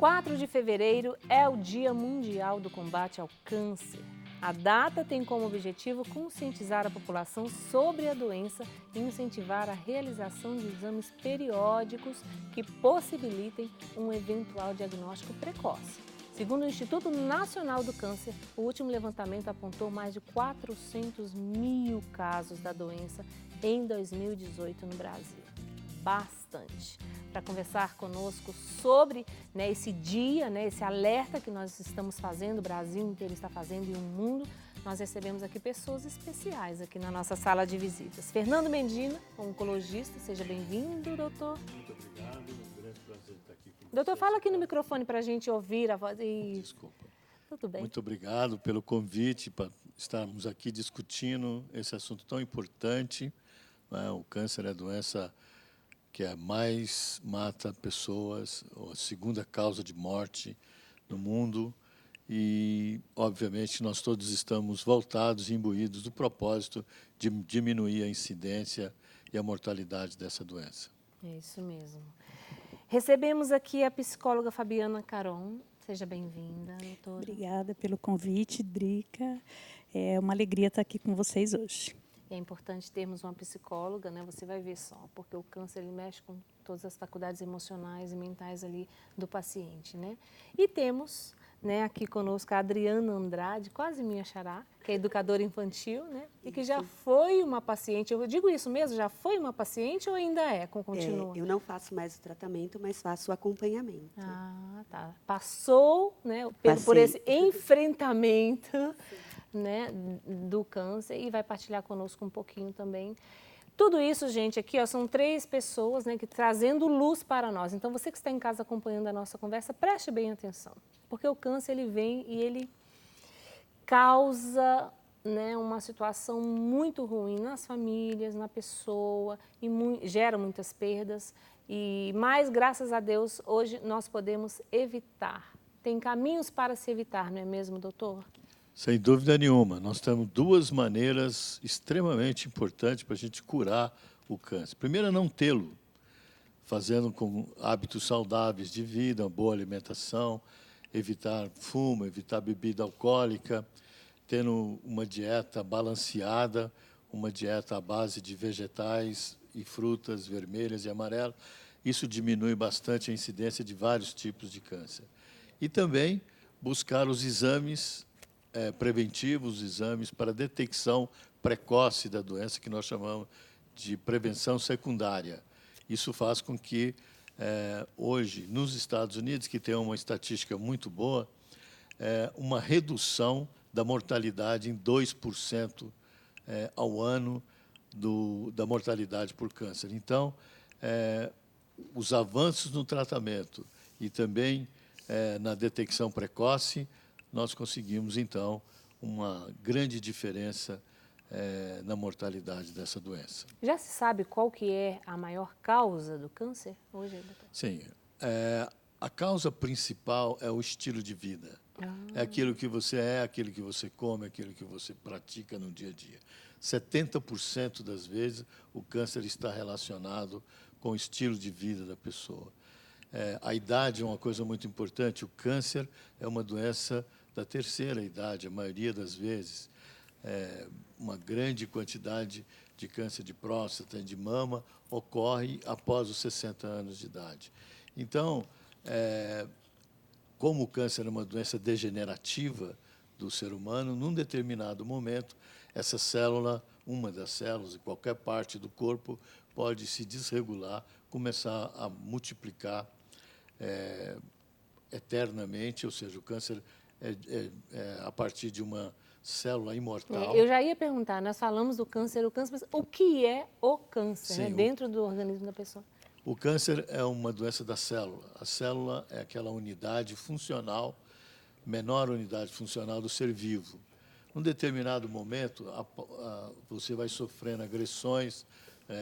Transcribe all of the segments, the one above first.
4 de fevereiro é o Dia Mundial do Combate ao Câncer. A data tem como objetivo conscientizar a população sobre a doença e incentivar a realização de exames periódicos que possibilitem um eventual diagnóstico precoce. Segundo o Instituto Nacional do Câncer, o último levantamento apontou mais de 400 mil casos da doença em 2018 no Brasil. Bastante. Para conversar conosco sobre esse dia, esse alerta que nós estamos fazendo, o Brasil inteiro está fazendo e o mundo, nós recebemos aqui pessoas especiais aqui na nossa sala de visitas. Fernando Medina, oncologista, seja bem-vindo, doutor. Muito obrigado, é um grande prazer estar aqui com Doutor, vocês. fala aqui no microfone para a gente ouvir a voz. Desculpa. Tudo bem. Muito obrigado pelo convite para estarmos aqui discutindo esse assunto tão importante. O câncer é a doença que mais mata pessoas, a segunda causa de morte no mundo. E, obviamente, nós todos estamos voltados e imbuídos do propósito de diminuir a incidência e a mortalidade dessa doença. É isso mesmo. Recebemos aqui a psicóloga Fabiana Caron. Seja bem-vinda, doutora. Obrigada pelo convite, Drica. É uma alegria estar aqui com vocês hoje. É importante termos uma psicóloga, você vai ver só, porque o câncer ele mexe com todas as faculdades emocionais e mentais ali do paciente, E temos, aqui conosco a Adriana Andrade, quase minha xará, que é educadora infantil, E que já foi uma paciente, eu digo isso mesmo, já foi uma paciente ou ainda é, continua? Eu não faço mais o tratamento, mas faço o acompanhamento. Ah, tá. Passou, por esse enfrentamento, do câncer e vai partilhar conosco um pouquinho também. Tudo isso, gente, aqui são 3 pessoas que trazendo luz para nós. Então, você que está em casa acompanhando a nossa conversa, preste bem atenção, porque o câncer ele vem e ele causa uma situação muito ruim nas famílias, na pessoa, e gera muitas perdas. Mas, graças a Deus, hoje nós podemos evitar. Tem caminhos para se evitar, não é mesmo, doutor? Sem dúvida nenhuma. Nós temos 2 maneiras extremamente importantes para a gente curar o câncer. Primeiro é não tê-lo, fazendo com hábitos saudáveis de vida, uma boa alimentação, evitar fumo, evitar bebida alcoólica, tendo uma dieta balanceada, uma dieta à base de vegetais e frutas vermelhas e amarelas. Isso diminui bastante a incidência de vários tipos de câncer. E também buscar os exames preventivos, exames para detecção precoce da doença, que nós chamamos de prevenção secundária. Isso faz com que, hoje, nos Estados Unidos, que tem uma estatística muito boa, uma redução da mortalidade em 2% ao ano da mortalidade por câncer. Então, os avanços no tratamento e também na detecção precoce, nós conseguimos, então, uma grande diferença na mortalidade dessa doença. Já se sabe qual que é a maior causa do câncer hoje, doutor? Sim. A causa principal é o estilo de vida. É aquilo que você aquilo que você come, aquilo que você pratica no dia a dia. 70% das vezes o câncer está relacionado com o estilo de vida da pessoa. A idade é uma coisa muito importante. O câncer é uma doença da terceira idade, a maioria das vezes. Uma grande quantidade de câncer de próstata, de mama, ocorre após os 60 anos de idade. Então, como o câncer é uma doença degenerativa do ser humano, num determinado momento, essa célula, uma das células de qualquer parte do corpo, pode se desregular, começar a multiplicar eternamente, ou seja, o câncer a partir de uma célula imortal. Eu já ia perguntar, nós falamos do câncer, mas o que é o câncer, dentro do organismo da pessoa? O câncer é uma doença da célula. A célula é aquela unidade funcional, menor unidade funcional do ser vivo. Num determinado momento, você vai sofrendo agressões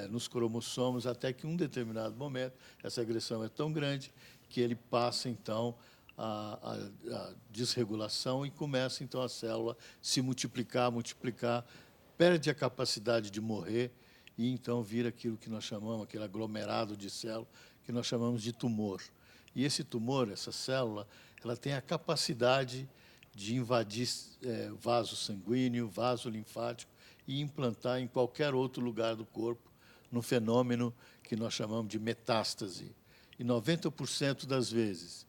nos cromossomos, até que, em um determinado momento, essa agressão é tão grande que ele passa, então, a desregulação e começa, então, a célula se multiplicar, perde a capacidade de morrer e, então, vira aquilo que nós chamamos, aquele aglomerado de células, que nós chamamos de tumor. E esse tumor, essa célula, ela tem a capacidade de invadir vaso sanguíneo, vaso linfático e implantar em qualquer outro lugar do corpo, num fenômeno que nós chamamos de metástase. E 90% das vezes,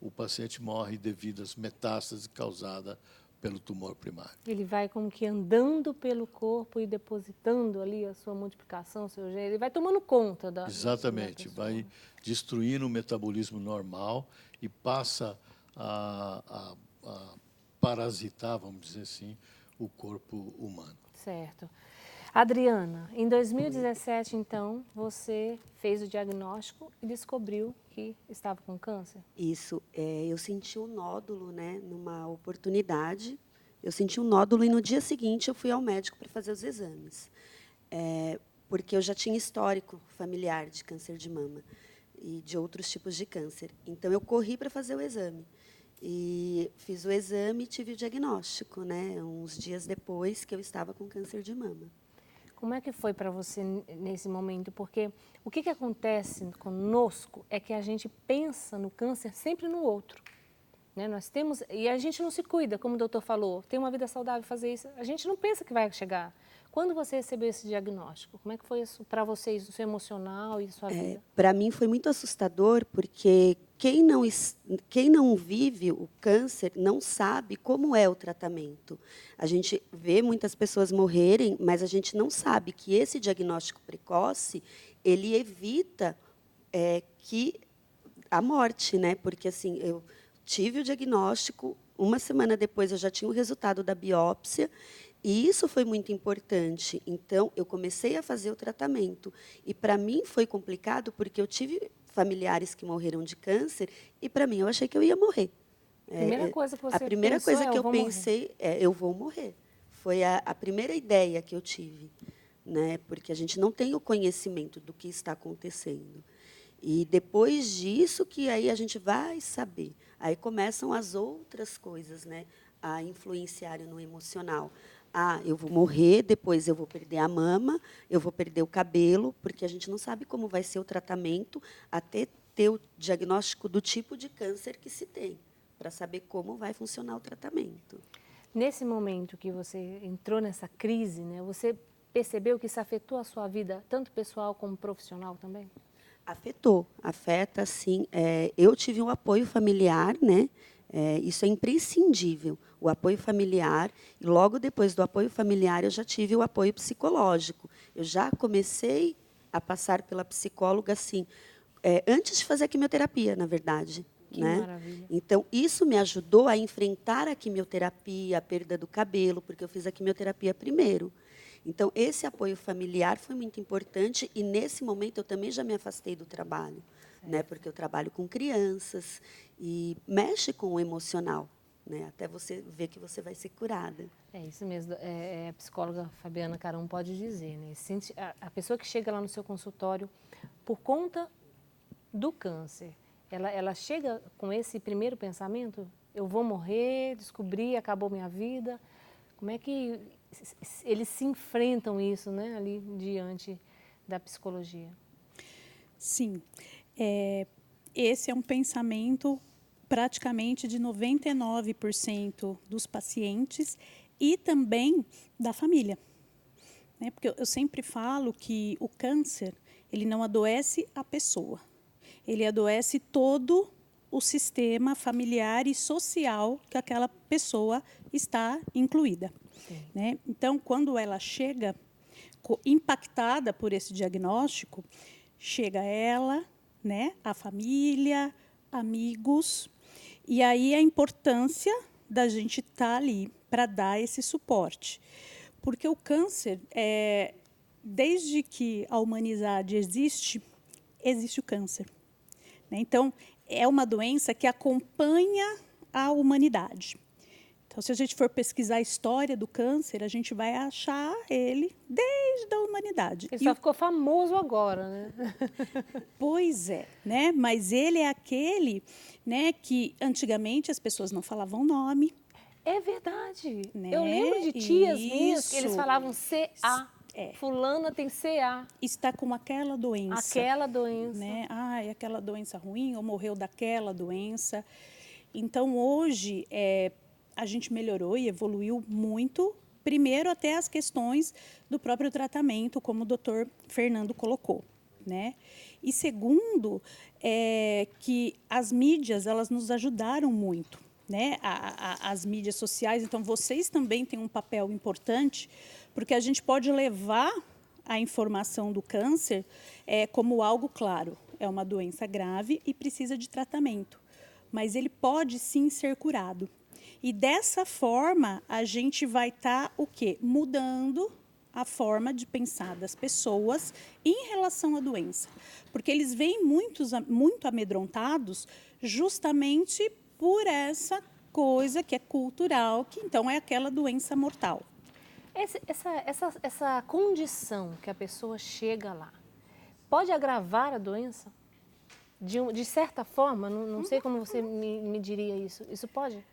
o paciente morre devido às metástases causadas pelo tumor primário. Ele vai como que andando pelo corpo e depositando ali a sua multiplicação, o seu gene, ele vai tomando conta da... Exatamente, da pessoa. vai destruindo o metabolismo normal e passa a parasitar, vamos dizer assim, o corpo humano. Certo. Adriana, em 2017, então, você fez o diagnóstico e descobriu que estava com câncer? Isso, eu senti um nódulo, né, numa oportunidade. Eu senti um nódulo e no dia seguinte eu fui ao médico para fazer os exames. Porque eu já tinha histórico familiar de câncer de mama e de outros tipos de câncer. Então, eu corri para fazer o exame. E fiz o exame e tive o diagnóstico, né, uns dias depois que eu estava com câncer de mama. Como é que foi para você nesse momento? Porque o que acontece conosco é que a gente pensa no câncer sempre no outro. Né? Nós temos, e a gente não se cuida, como o doutor falou, tem uma vida saudável, fazer isso, a gente não pensa que vai chegar. Quando você recebeu esse diagnóstico, como é que foi isso para vocês, o seu emocional e a sua vida? Para mim foi muito assustador, porque quem não vive o câncer não sabe como é o tratamento. A gente vê muitas pessoas morrerem, mas a gente não sabe que esse diagnóstico precoce ele evita que a morte, né? Porque assim, eu tive o diagnóstico, uma semana depois eu já tinha o resultado da biópsia. E isso foi muito importante. Então, eu comecei a fazer o tratamento. E, para mim, foi complicado, porque eu tive familiares que morreram de câncer, e, para mim, eu achei que eu ia morrer. Primeira coisa que você a primeira pensou coisa que eu vou pensei eu vou morrer. Foi a primeira ideia que eu tive, né? Porque a gente não tem o conhecimento do que está acontecendo. E, depois disso, que aí a gente vai saber. Aí começam as outras coisas, né, a influenciarem no emocional. Eu vou morrer, depois eu vou perder a mama, eu vou perder o cabelo, porque a gente não sabe como vai ser o tratamento até ter o diagnóstico do tipo de câncer que se tem, para saber como vai funcionar o tratamento. Nesse momento que você entrou nessa crise, né, você percebeu que isso afetou a sua vida, tanto pessoal como profissional também? Afetou, afeta, sim. Eu tive um apoio familiar, né? Isso é imprescindível, o apoio familiar. E logo depois do apoio familiar, eu já tive o apoio psicológico. Eu já comecei a passar pela psicóloga, assim, antes de fazer a quimioterapia, na verdade. Que né? maravilha. Então, isso me ajudou a enfrentar a quimioterapia, a perda do cabelo, porque eu fiz a quimioterapia primeiro. Então, esse apoio familiar foi muito importante e, nesse momento, eu também já me afastei do trabalho, né? Porque eu trabalho com crianças e mexe com o emocional, né? Até você ver que você vai ser curada. É isso mesmo, a psicóloga Fabiana Caron pode dizer, né? A pessoa que chega lá no seu consultório por conta do câncer, ela chega com esse primeiro pensamento, eu vou morrer, descobri, acabou minha vida. Como é que eles se enfrentam isso, né, ali diante da psicologia? Sim, esse é um pensamento praticamente de 99% dos pacientes e também da família. Né? Porque eu sempre falo que o câncer, ele não adoece a pessoa, ele adoece todo o sistema familiar e social que aquela pessoa está incluída. Né? Então, quando ela chega impactada por esse diagnóstico, chega ela, né, a família, amigos, e aí a importância da gente estar ali para dar esse suporte. Porque o câncer, desde que a humanidade existe o câncer. Né? Então, é uma doença que acompanha a humanidade. Então, se a gente for pesquisar a história do câncer, a gente vai achar ele desde a humanidade. Ele só ficou famoso agora, né? Pois é, né? Mas ele é aquele, né, que antigamente as pessoas não falavam nome. É verdade. Né? Eu lembro de tias minhas que eles falavam CA. fulana tem CA. Está com aquela doença. Aquela doença. Né? Ah, é aquela doença ruim, ou morreu daquela doença. Então, hoje, a gente melhorou e evoluiu muito. Primeiro, até as questões do próprio tratamento, como o doutor Fernando colocou. Né? E segundo, que as mídias, elas nos ajudaram muito. Né? As mídias sociais, então, vocês também têm um papel importante, porque a gente pode levar a informação do câncer como algo claro. É uma doença grave e precisa de tratamento. Mas ele pode, sim, ser curado. E, dessa forma, a gente vai estar, o quê? Mudando a forma de pensar das pessoas em relação à doença. Porque eles vêm muito amedrontados justamente por essa coisa que é cultural, que então é aquela doença mortal. Essa condição que a pessoa chega lá, pode agravar a doença? De certa forma, não sei como você me diria isso. Isso pode?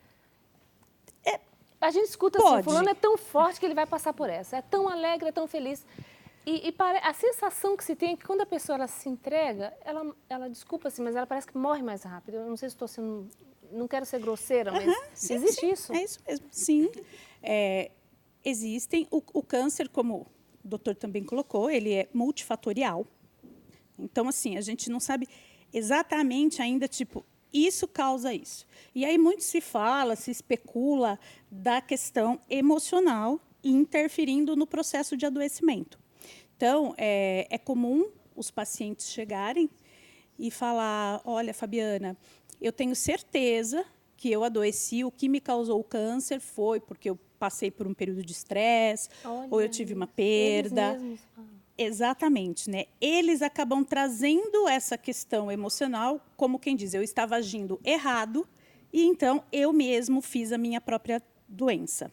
A gente escuta assim, fulano é tão forte que ele vai passar por essa. É tão alegre, é tão feliz. E a sensação que se tem é que quando a pessoa ela se entrega, ela desculpa assim, mas ela parece que morre mais rápido. Eu não sei se estou sendo... Não quero ser grosseira, mas sim, existe sim, isso? É isso mesmo, sim. Existem. O câncer, como o doutor também colocou, ele é multifatorial. Então, assim, a gente não sabe exatamente ainda, tipo, isso causa isso. E aí muito se fala, se especula da questão emocional interferindo no processo de adoecimento. Então, é comum os pacientes chegarem e falar, olha, Fabiana, eu tenho certeza que eu adoeci, o que me causou o câncer foi porque eu passei por um período de estresse, ou eu tive uma perda. Eles mesmos falam. Exatamente, né? Eles acabam trazendo essa questão emocional, como quem diz, eu estava agindo errado e então eu mesmo fiz a minha própria doença.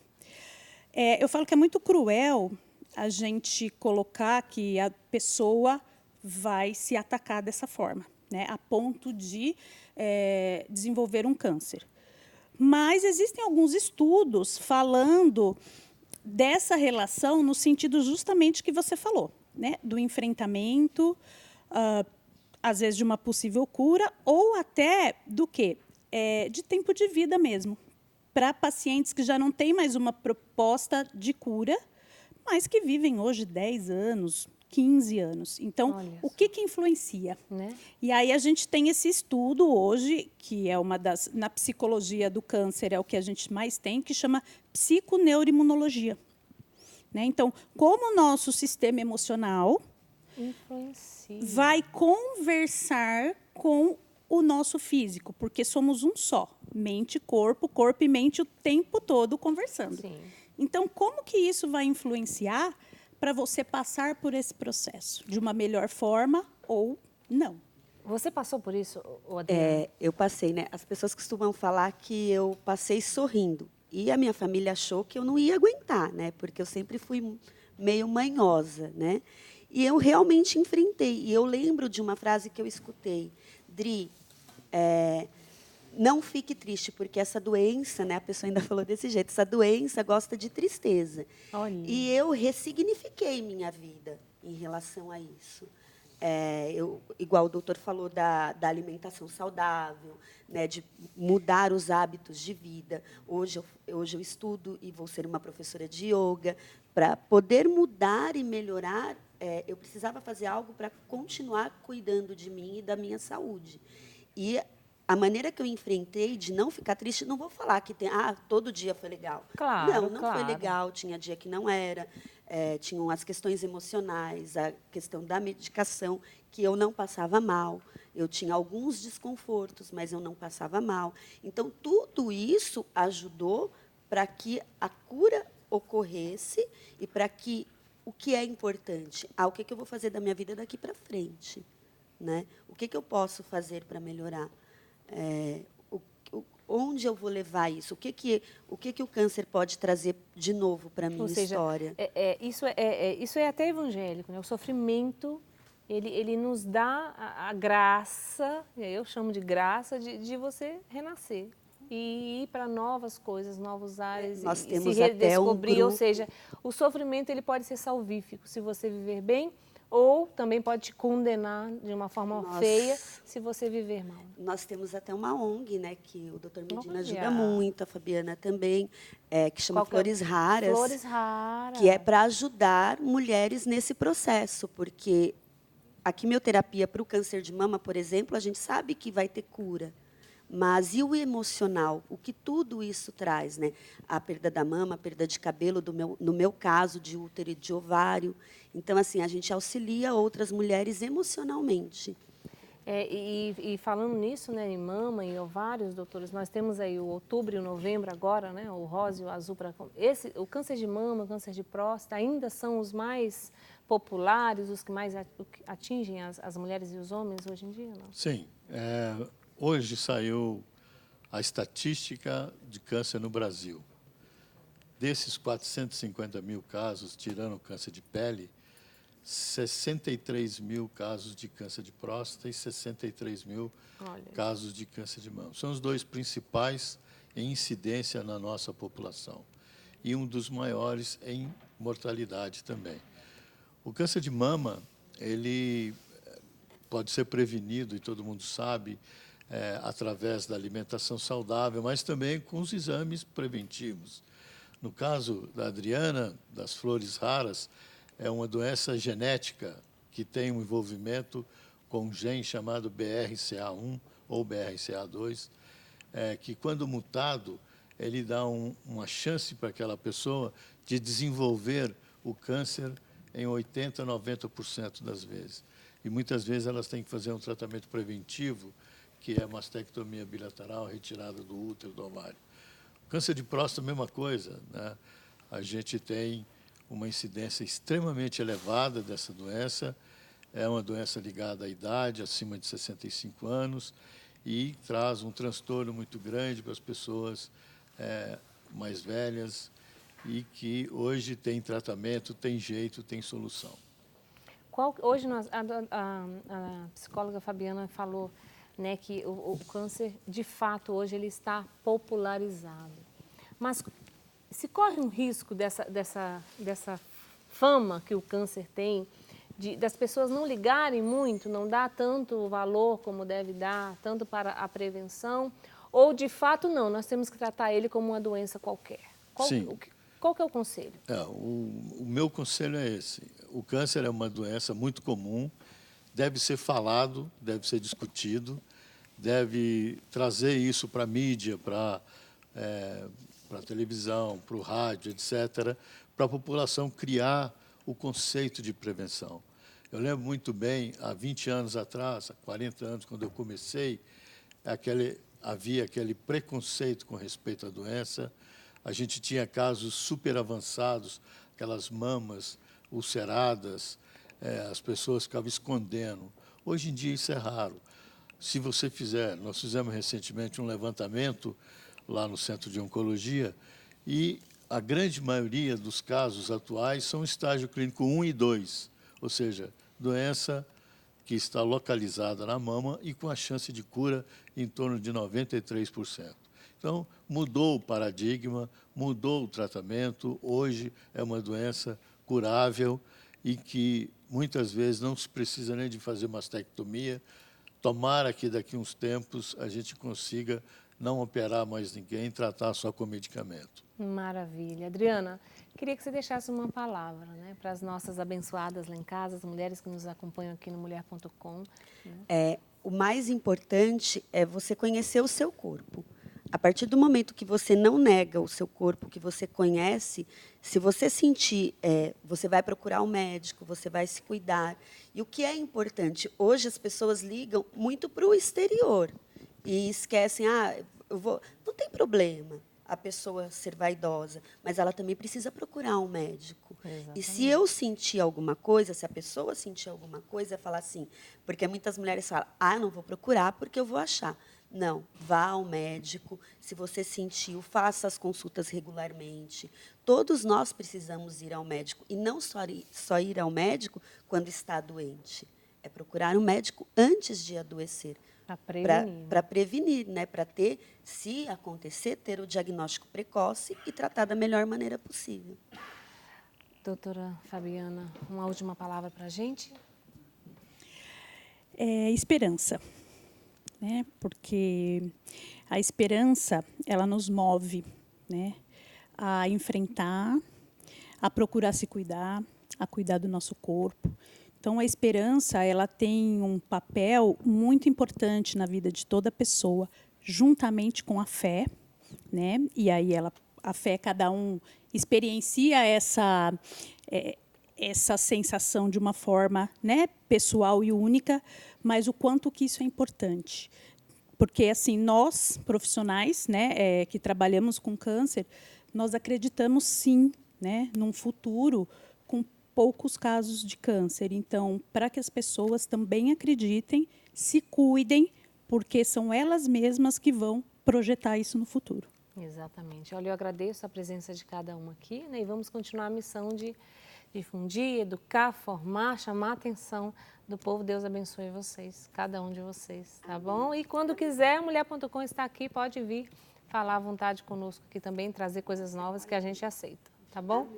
Eu falo que é muito cruel a gente colocar que a pessoa vai se atacar dessa forma, né? A ponto de desenvolver um câncer. Mas existem alguns estudos falando dessa relação no sentido justamente que você falou, né? Do enfrentamento, às vezes de uma possível cura, ou até do quê? De tempo de vida mesmo, para pacientes que já não têm mais uma proposta de cura, mas que vivem hoje 10 anos, 15 anos. Então, o que influencia? Né? E aí a gente tem esse estudo hoje, que é uma das... Na psicologia do câncer é o que a gente mais tem, que chama psiconeuroimunologia. Né? Então, como o nosso sistema emocional vai conversar com o nosso físico, porque somos um só, mente, corpo e mente o tempo todo conversando. Sim. Então, como que isso vai influenciar para você passar por esse processo de uma melhor forma ou não? Você passou por isso, Adriana? Eu passei, né? As pessoas costumam falar que eu passei sorrindo. E a minha família achou que eu não ia aguentar, né? Porque eu sempre fui meio manhosa, né? E eu realmente enfrentei. E eu lembro de uma frase que eu escutei. Dri, não fique triste, porque essa doença, né? A pessoa ainda falou desse jeito, essa doença gosta de tristeza. Olha. E eu ressignifiquei minha vida em relação a isso. Igual o doutor falou da alimentação saudável, né, de mudar os hábitos de vida. Hoje eu estudo e vou ser uma professora de yoga. Para poder mudar e melhorar, eu precisava fazer algo para continuar cuidando de mim e da minha saúde. E a maneira que eu enfrentei de não ficar triste, não vou falar que todo dia foi legal. Claro, não foi legal, tinha dia que não era. Tinham as questões emocionais, a questão da medicação, que eu não passava mal. Eu tinha alguns desconfortos, mas eu não passava mal. Então, tudo isso ajudou para que a cura ocorresse e para que o que é importante? O que eu vou fazer da minha vida daqui para frente? Né? O que eu posso fazer para melhorar? Onde eu vou levar isso? O que o câncer pode trazer de novo para a minha história? Isso é até evangélico, né? O sofrimento, ele nos dá a graça, eu chamo de graça, de você renascer. e ir para novas coisas, novos ares, Nós e temos se até um redescobrir. Ou grupo. seja, o sofrimento ele pode ser salvífico se você viver bem, ou também pode te condenar de uma forma feia se você viver mal. Nós temos até uma ONG, né, que o Dr. Medina ajuda Olha. muito, a Fabiana também, que chama Qual que é? Flores Raras. Flores Raras. Que é para ajudar mulheres nesse processo, porque a quimioterapia para o câncer de mama, por exemplo, a gente sabe que vai ter cura. Mas e o emocional? O que tudo isso traz, né? A perda da mama, a perda de cabelo, no meu caso, de útero e de ovário. Então, assim, a gente auxilia outras mulheres emocionalmente. E falando nisso, né, em mama e ovários, doutores, nós temos aí o outubro e o novembro agora, né, o rosa e o azul para o câncer de mama, o câncer de próstata ainda são os mais populares, os que mais atingem as mulheres e os homens hoje em dia, não? Sim. Hoje saiu a estatística de câncer no Brasil. Desses 450 mil casos, tirando o câncer de pele, 63 mil casos de câncer de próstata e 63 mil casos de câncer de mama. São os dois principais em incidência na nossa população e um dos maiores em mortalidade também. O câncer de mama, ele pode ser prevenido, e todo mundo sabe, através da alimentação saudável, mas também com os exames preventivos. No caso da Adriana, das Flores Raras, é uma doença genética que tem um envolvimento com um gene chamado BRCA1 ou BRCA2, que, quando mutado, ele dá uma chance para aquela pessoa de desenvolver o câncer em 80%, 90% das vezes. E, muitas vezes, elas têm que fazer um tratamento preventivo, que é mastectomia bilateral, retirada do útero, do ovário. O câncer de próstata, a mesma coisa, né? A gente tem uma incidência extremamente elevada dessa doença, é uma doença ligada à idade, acima de 65 anos, e traz um transtorno muito grande para as pessoas mais velhas e que hoje tem tratamento, tem jeito, tem solução. Hoje a psicóloga Fabiana falou, né, que o câncer, de fato, hoje ele está popularizado. Mas se corre um risco dessa fama que o câncer tem, das pessoas não ligarem muito, não dar tanto valor como deve dar, tanto para a prevenção, ou de fato não, nós temos que tratar ele como uma doença qualquer? Sim. Qual que é o conselho? O meu conselho é esse. O câncer é uma doença muito comum, deve ser falado, deve ser discutido, deve trazer isso para a mídia, para a televisão, para o rádio, etc., para a população criar o conceito de prevenção. Eu lembro muito bem, há 20 anos atrás, há 40 anos, quando eu comecei, havia aquele preconceito com respeito à doença. A gente tinha casos super avançados, aquelas mamas ulceradas, as pessoas ficavam escondendo. Hoje em dia isso é raro. Se você nós fizemos recentemente um levantamento lá no Centro de Oncologia e a grande maioria dos casos atuais são estágio clínico 1 e 2, ou seja, doença que está localizada na mama e com a chance de cura em torno de 93%. Então, mudou o paradigma, mudou o tratamento, hoje é uma doença curável e que muitas vezes não se precisa nem de fazer mastectomia. Tomara que daqui a uns tempos a gente consiga não operar mais ninguém, tratar só com medicamento. Maravilha. Adriana, queria que você deixasse uma palavra, né, para as nossas abençoadas lá em casa, as mulheres que nos acompanham aqui no mulher.com. Né? O mais importante é você conhecer o seu corpo. A partir do momento que você não nega o seu corpo, que você conhece, se você sentir, você vai procurar um médico, você vai se cuidar. E o que é importante, hoje as pessoas ligam muito para o exterior e esquecem, não tem problema a pessoa ser vaidosa, mas ela também precisa procurar um médico. Exatamente. E se eu sentir alguma coisa, se a pessoa sentir alguma coisa, é falar assim, porque muitas mulheres falam, não vou procurar porque eu vou achar. Não, vá ao médico, se você sentiu, faça as consultas regularmente. Todos nós precisamos ir ao médico, e não só ir ao médico quando está doente. É procurar um médico antes de adoecer, Para prevenir, né? Para ter, se acontecer, ter o diagnóstico precoce e tratar da melhor maneira possível. Doutora Fabiana, uma última palavra para a gente? Esperança, né? Porque a esperança, ela nos move, né? A enfrentar, a procurar se cuidar, a cuidar do nosso corpo. Então, a esperança, ela tem um papel muito importante na vida de toda pessoa, juntamente com a fé, né? E aí a fé, cada um experiencia essa sensação de uma forma, né, pessoal e única, mas o quanto que isso é importante. Porque, assim, nós, profissionais, né, que trabalhamos com câncer, nós acreditamos, sim, né, num futuro com poucos casos de câncer. Então, para que as pessoas também acreditem, se cuidem, porque são elas mesmas que vão projetar isso no futuro. Exatamente. Olha, eu agradeço a presença de cada um aqui, né, e vamos continuar a missão de difundir, educar, formar, chamar a atenção do povo. Deus abençoe vocês, cada um de vocês, tá bom? E quando quiser, Mulher.com está aqui, pode vir falar à vontade conosco aqui também, trazer coisas novas que a gente aceita, tá bom?